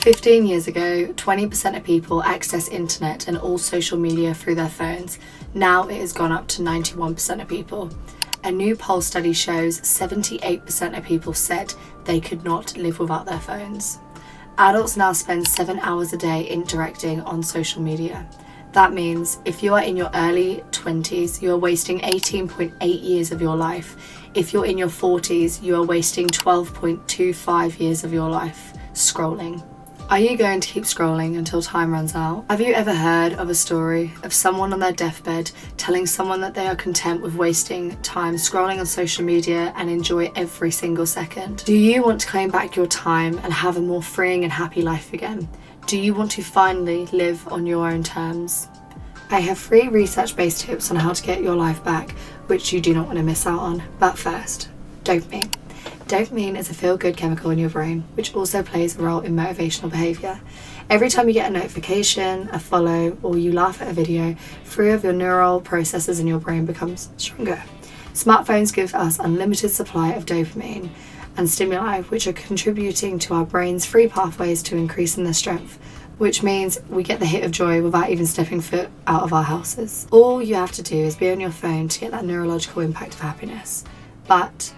15 years ago, 20% of people access internet and all social media through their phones. Now it has gone up to 91% of people. A new poll study shows 78% of people said they could not live without their phones. Adults now spend 7 hours a day interacting on social media. That means if you are in your early 20s, you are wasting 18.8 years of your life. If you're in your 40s, you are wasting 12.25 years of your life scrolling. Are you going to keep scrolling until time runs out? Have you ever heard of a story of someone on their deathbed telling someone that they are content with wasting time scrolling on social media and enjoy every single second? Do you want to claim back your time and have a more freeing and happy life again? Do you want to finally live on your own terms? I have 3 research-based tips on how to get your life back, which you do not want to miss out on. But first, dopamine. Dopamine is a feel-good chemical in your brain, which also plays a role in motivational behaviour. Every time you get a notification, a follow, or you laugh at a video, 3 of your neural processes in your brain becomes stronger. Smartphones give us unlimited supply of dopamine and stimuli, which are contributing to our brain's free pathways to increasing their strength, which means we get the hit of joy without even stepping foot out of our houses. All you have to do is be on your phone to get that neurological impact of happiness. But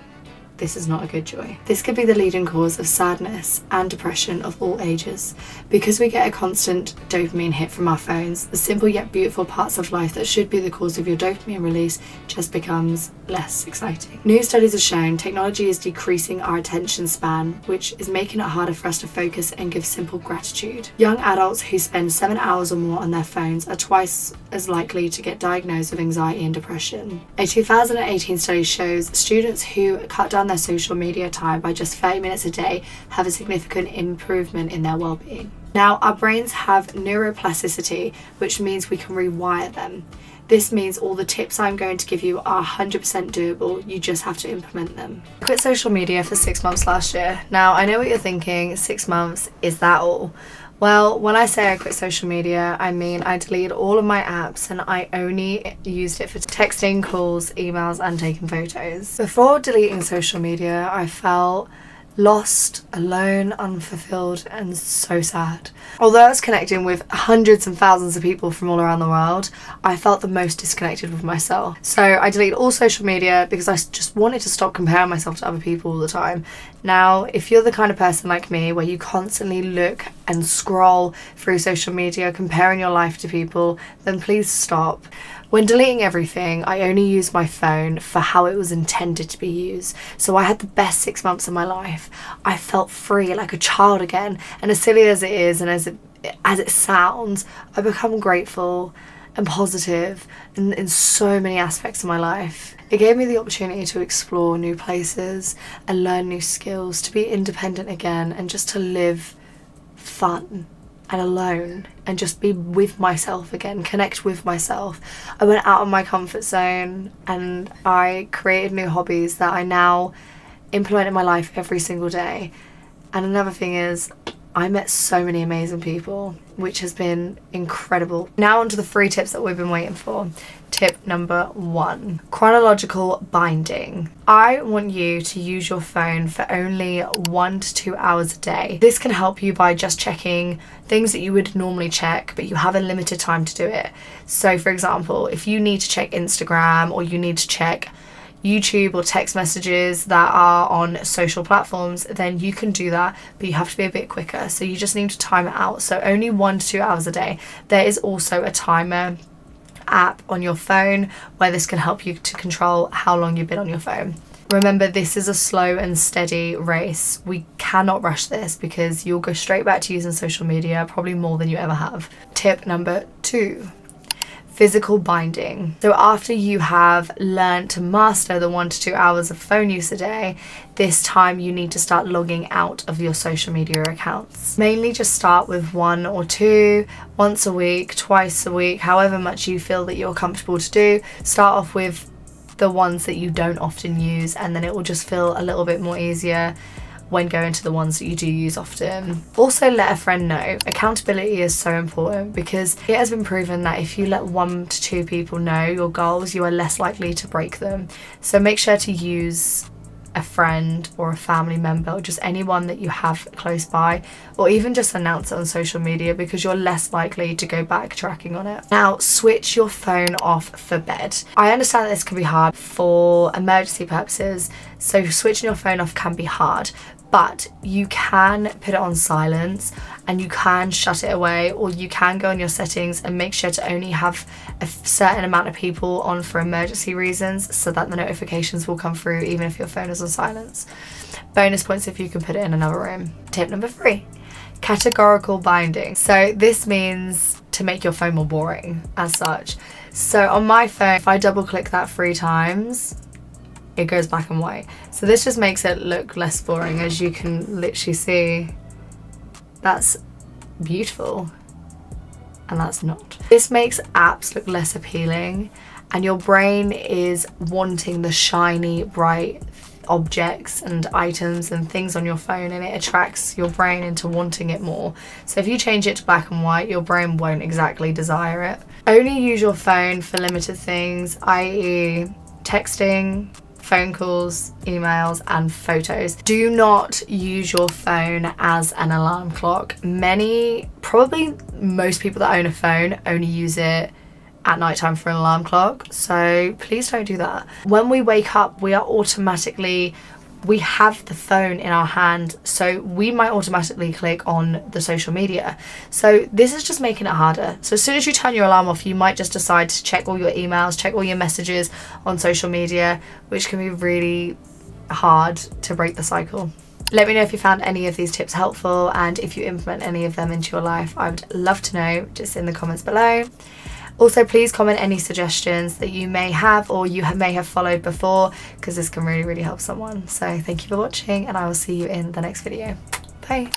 this is not a good joy. This could be the leading cause of sadness and depression of all ages. Because we get a constant dopamine hit from our phones, the simple yet beautiful parts of life that should be the cause of your dopamine release just becomes less exciting. New studies have shown technology is decreasing our attention span, which is making it harder for us to focus and give simple gratitude. Young adults who spend 7 hours or more on their phones are twice as likely to get diagnosed with anxiety and depression. A 2018 study shows students who cut down their social media time by just 30 minutes a day have a significant improvement in their well-being. Now, our brains have neuroplasticity, which means we can rewire them. This means all the tips I'm going to give you are 100% doable, you just have to implement them. I quit social media for 6 months last year. Now, I know what you're thinking, 6 months, is that all? Well, when I say I quit social media, I mean I deleted all of my apps and I only used it for texting, calls, emails, and taking photos. Before deleting social media, I felt lost, alone, unfulfilled, and so sad. Although I was connecting with hundreds and thousands of people from all around the world, I felt the most disconnected with myself. So I deleted all social media because I just wanted to stop comparing myself to other people all the time. Now, if you're the kind of person like me where you constantly look and scroll through social media comparing your life to people, then please stop. When deleting everything, I only used my phone for how it was intended to be used. So I had the best 6 months of my life. I felt free, like a child again. And as silly as it is and as it sounds, I become grateful and positive in so many aspects of my life. It gave me the opportunity to explore new places and learn new skills, to be independent again, and just to live fun and alone and just be with myself again, connect with myself. I went out of my comfort zone and I created new hobbies that I now implement in my life every single day. And another thing is, I met so many amazing people, which has been incredible. Now onto the 3 tips that we've been waiting for. Tip number 1, chronological binding. I want you to use your phone for only 1 to 2 hours a day. This can help you by just checking things that you would normally check, but you have a limited time to do it. So for example, if you need to check Instagram or you need to check YouTube or text messages that are on social platforms, then you can do that, but you have to be a bit quicker. So you just need to time it out. So only 1 to 2 hours a day. There is also a timer app on your phone where this can help you to control how long you've been on your phone. Remember, this is a slow and steady race. We cannot rush this because you'll go straight back to using social media, probably more than you ever have. Tip number 2. Physical binding. So after you have learned to master the 1 to 2 hours of phone use a day, this time you need to start logging out of your social media accounts. Mainly just start with 1 or 2, once a week, twice a week, however much you feel that you're comfortable to do. Start off with the ones that you don't often use, and then it will just feel a little bit more easier when going to the ones that you do use often. Also, let a friend know. Accountability is so important because it has been proven that if you let 1 to 2 people know your goals, you are less likely to break them. So make sure to use a friend or a family member, or just anyone that you have close by, or even just announce it on social media, because you're less likely to go backtracking on it. Now, switch your phone off for bed. I understand that this can be hard for emergency purposes, so switching your phone off can be hard, but you can put it on silence and you can shut it away, or you can go on your settings and make sure to only have a certain amount of people on for emergency reasons, so that the notifications will come through even if your phone is on silence. Bonus points if you can put it in another room. Tip number 3, categorical binding. So this means to make your phone more boring as such. So on my phone, if I double click that 3 times, it goes black and white. So this just makes it look less boring. As you can literally see, that's beautiful and that's not. This makes apps look less appealing, and your brain is wanting the shiny, bright objects and items and things on your phone, and it attracts your brain into wanting it more. So if you change it to black and white, your brain won't exactly desire it. Only use your phone for limited things, i.e. texting, phone calls, emails, and photos. Do not use your phone as an alarm clock. Probably most people that own a phone only use it at nighttime for an alarm clock, so please don't do that. When we wake up, we have the phone in our hand, so we might automatically click on the social media. So this is just making it harder. So as soon as you turn your alarm off, you might just decide to check all your emails, check all your messages on social media, which can be really hard to break the cycle. Let me know if you found any of these tips helpful, and if you implement any of them into your life. I would love to know, just in the comments below. Also, please comment any suggestions that you may have, or you may have followed before, because this can really, really help someone. So thank you for watching, and I will see you in the next video. Bye.